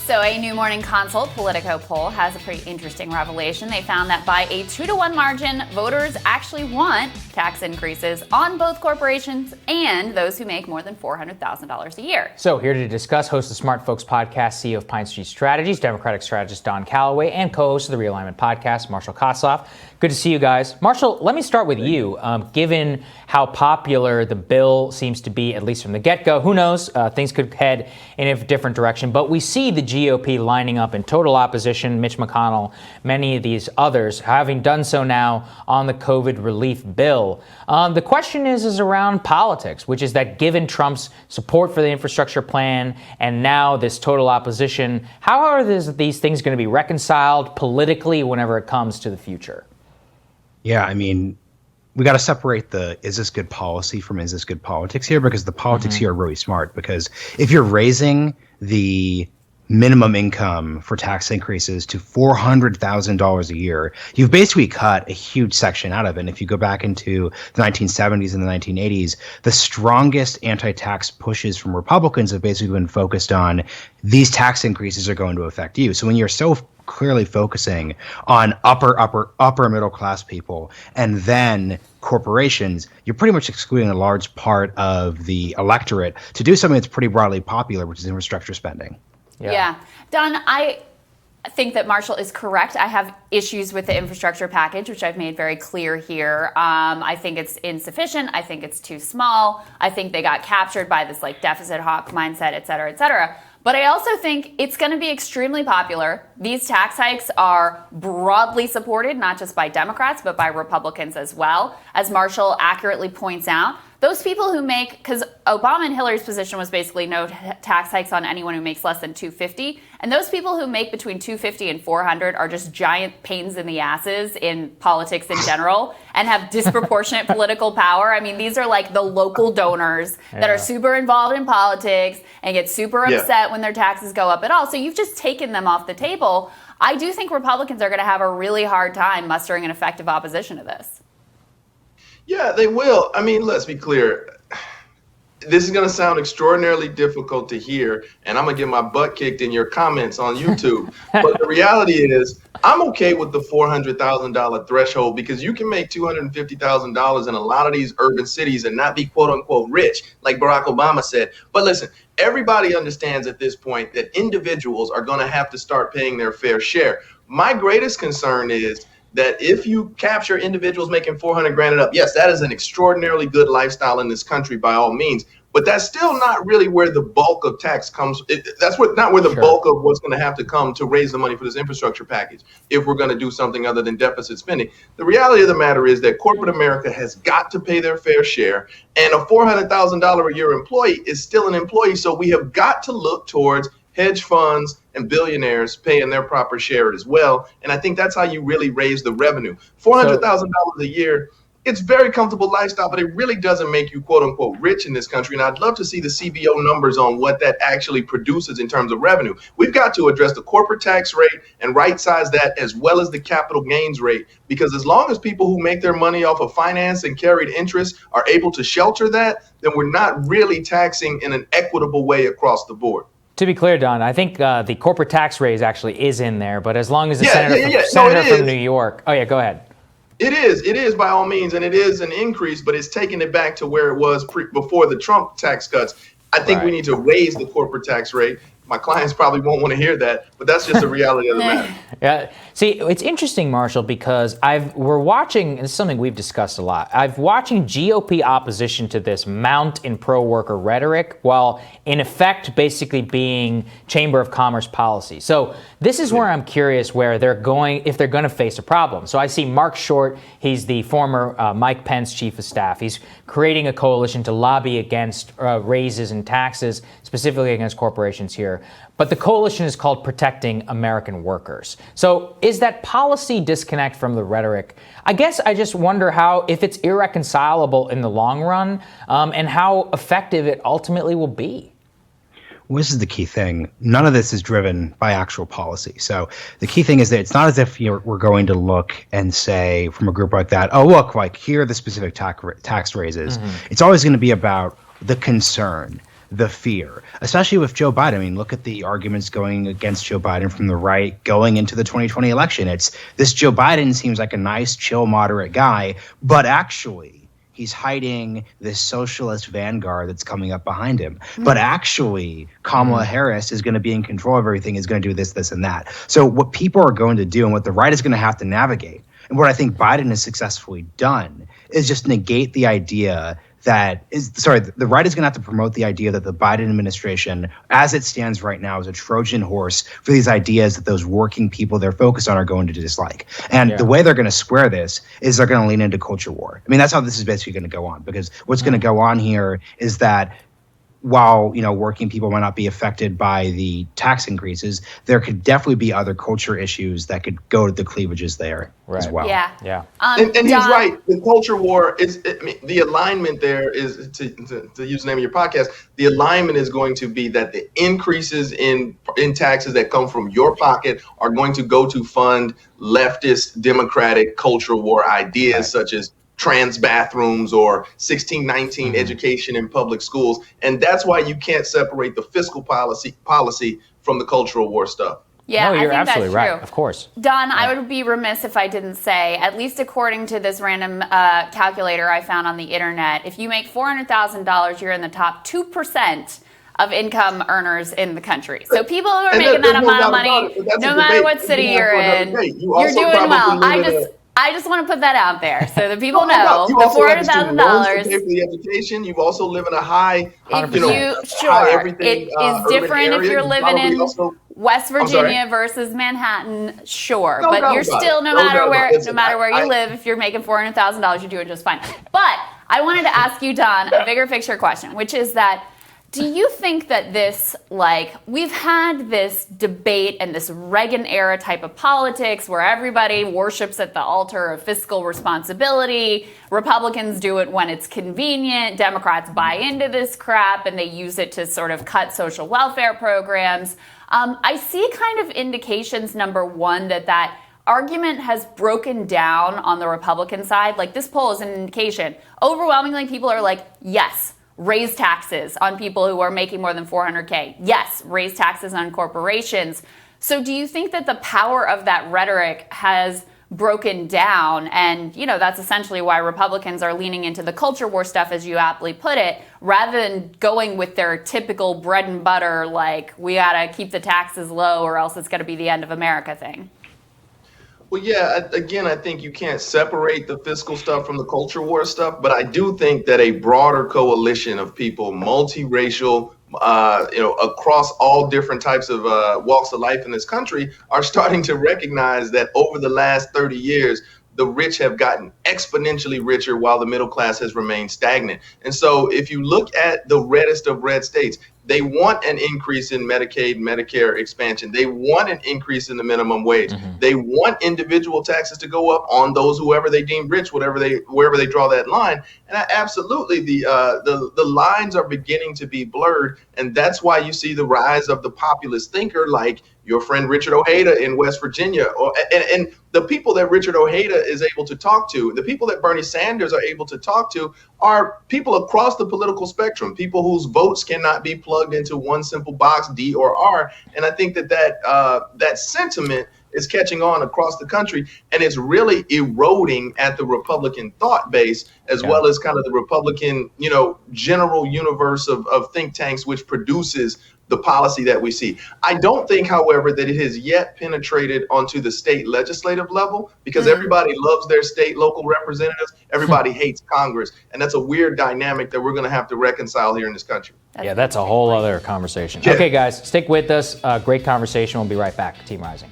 So a new morning Consult-Politico poll has a pretty interesting revelation. They found that by a 2-to-1 margin, voters actually want tax increases on both corporations and those who make more than $400,000 a year. So here to discuss, host of the Smart Folks podcast, CEO of Pine Street Strategies, Democratic strategist Don Calloway, and co-host of the Realignment podcast, Marshall Kosloff. Good to see you guys. Marshall, let me start with you. Given how popular the bill seems to be, at least from the get-go, who knows, things could head in a different direction. But we see the GOP lining up in total opposition, Mitch McConnell, many of these others, having done so now on the COVID relief bill. The question is around politics, which is that given Trump's support for the infrastructure plan and now this total opposition, how are these things going to be reconciled politically whenever it comes to the future? Yeah, I mean, we got to separate the is this good policy from is this good politics here, because the politics here are really smart. Because if you're raising the minimum income for tax increases to $400,000 a year, you've basically cut a huge section out of it. And if you go back into the 1970s and the 1980s, the strongest anti-tax pushes from Republicans have basically been focused on these tax increases are going to affect you. So when you're so clearly focusing on upper middle class people and then corporations, you're pretty much excluding a large part of the electorate to do something that's pretty broadly popular, which is infrastructure spending. Yeah. Don, I think that Marshall is correct. I have issues with the infrastructure package, which I've made very clear here. I think it's insufficient. I think it's too small. I think they got captured by this deficit hawk mindset, et cetera, et cetera. But I also think it's going to be extremely popular. These tax hikes are broadly supported, not just by Democrats, but by Republicans as well. As Marshall accurately points out, those people who make, because Obama and Hillary's position was basically no tax hikes on anyone who makes less than $250, and those people who make between $250 and $400 are just giant pains in the asses in politics in general and have disproportionate political power. I mean, these are like the local donors that are super involved in politics and get super upset when their taxes go up at all. So you've just taken them off the table. I do think Republicans are going to have a really hard time mustering an effective opposition to this. Yeah, they will. I mean, let's be clear. This is going to sound extraordinarily difficult to hear, and I'm going to get my butt kicked in your comments on YouTube. But the reality is, I'm okay with the $400,000 threshold because you can make $250,000 in a lot of these urban cities and not be quote unquote rich, like Barack Obama said. But listen, everybody understands at this point that individuals are going to have to start paying their fair share. My greatest concern is that if you capture individuals making 400 grand and up, yes, that is an extraordinarily good lifestyle in this country by all means, but that's still not really where the bulk of tax comes. Not where the bulk of what's going to have to come to raise the money for this infrastructure package if we're going to do something other than deficit spending. The reality of the matter is that corporate America has got to pay their fair share, and a $400,000 a year employee is still an employee, so we have got to look towards hedge funds and billionaires paying their proper share as well. And I think that's how you really raise the revenue. $400,000 a year, it's very comfortable lifestyle, but it really doesn't make you quote unquote rich in this country. And I'd love to see the CBO numbers on what that actually produces in terms of revenue. We've got to address the corporate tax rate and right size that as well as the capital gains rate, because as long as people who make their money off of finance and carried interest are able to shelter that, then we're not really taxing in an equitable way across the board. To be clear, Don, I think the corporate tax raise actually is in there, but as long as the senator from New York. Oh, yeah, go ahead. It is by all means, and it is an increase, but it's taking it back to where it was before the Trump tax cuts. I think we need to raise the corporate tax rate. My clients probably won't want to hear that, but that's just the reality of the matter. Yeah. See, it's interesting, Marshall, because we're watching, and it's something we've discussed a lot. I'm watching GOP opposition to this mount in pro-worker rhetoric, while in effect basically being Chamber of Commerce policy. So this is where I'm curious where they're going, if they're going to face a problem. So I see Mark Short, he's the former Mike Pence chief of staff. He's creating a coalition to lobby against raises in taxes, specifically against corporations here. But the coalition is called Protecting American Workers. So is that policy disconnect from the rhetoric? I guess I just wonder if it's irreconcilable in the long run, and how effective it ultimately will be. Well, this is the key thing. None of this is driven by actual policy. So the key thing is that it's not as if we're going to look and say from a group like that, oh, look, here are the specific tax raises. Mm-hmm. It's always going to be about the concern the fear, especially with Joe Biden. I mean, look at the arguments going against Joe Biden from the right going into the 2020 election. It's this Joe Biden seems like a nice, chill, moderate guy, but actually he's hiding this socialist vanguard that's coming up behind him. But actually, Kamala Harris is going to be in control of everything, is going to do this, this, and that. So what people are going to do and what the right is going to have to navigate, and what I think Biden has successfully done, is just negate the idea the right is going to have to promote the idea that the Biden administration, as it stands right now, is a Trojan horse for these ideas that those working people they're focused on are going to dislike. And the way they're going to square this is they're going to lean into culture war. I mean, that's how this is basically going to go on, because what's going to go on here is that while, working people might not be affected by the tax increases, there could definitely be other culture issues that could go to the cleavages there as well. Yeah. And he's right. The culture war the alignment there is, to use the name of your podcast, the alignment is going to be that the increases in taxes that come from your pocket are going to go to fund leftist, democratic culture war ideas such as trans bathrooms or 1619 education in public schools. And that's why you can't separate the fiscal policy from the cultural war stuff. Yeah, no, you're I think absolutely that's right. true. Of course. Don, I would be remiss if I didn't say, at least according to this random calculator I found on the internet, if you make $400,000, you're in the top 2% of income earners in the country. So people who are making that amount of money, no matter what city you're in, you're doing well. I just want to put that out there so that people know the $400,000. Pay for the education. You also live in a high, sure. It is different if you're living in West Virginia versus Manhattan, sure. But you're still, no matter where you live, if you're making $400,000, you're doing just fine. But I wanted to ask you, Don, a bigger picture question, which is that, do you think that this, we've had this debate and this Reagan era type of politics where everybody worships at the altar of fiscal responsibility. Republicans do it when it's convenient. Democrats buy into this crap and they use it to sort of cut social welfare programs. I see kind of indications, number one, that argument has broken down on the Republican side. Like, this poll is an indication. Overwhelmingly, people are like, yes, raise taxes on people who are making more than $400K. Yes, raise taxes on corporations. So do you think that the power of that rhetoric has broken down? And, that's essentially why Republicans are leaning into the culture war stuff, as you aptly put it, rather than going with their typical bread and butter, we got to keep the taxes low or else it's going to be the end of America thing. Well, yeah, again, I think you can't separate the fiscal stuff from the culture war stuff, but I do think that a broader coalition of people, multiracial, across all different types of walks of life in this country, are starting to recognize that over the last 30 years, the rich have gotten exponentially richer while the middle class has remained stagnant. And so if you look at the reddest of red states, they want an increase in Medicaid, Medicare expansion. They want an increase in the minimum wage. They want individual taxes to go up on those whoever they deem rich, wherever they draw that line. And absolutely, the lines are beginning to be blurred, and that's why you see the rise of the populist thinker like your friend Richard Ojeda in West Virginia, and the people that Richard Ojeda is able to talk to, the people that Bernie Sanders are able to talk to, are people across the political spectrum, people whose votes cannot be plugged into one simple box, D or R. And I think that sentiment is catching on across the country, and it's really eroding at the Republican thought base, as well as kind of the Republican, general universe of think tanks, which produces the policy that we see. I don't think, however, that it has yet penetrated onto the state legislative level, because everybody loves their state local representatives. Everybody hates Congress. And that's a weird dynamic that we're going to have to reconcile here in this country. That's a whole other conversation. Okay, guys, stick with us. Great conversation. We'll be right back. Team Rising.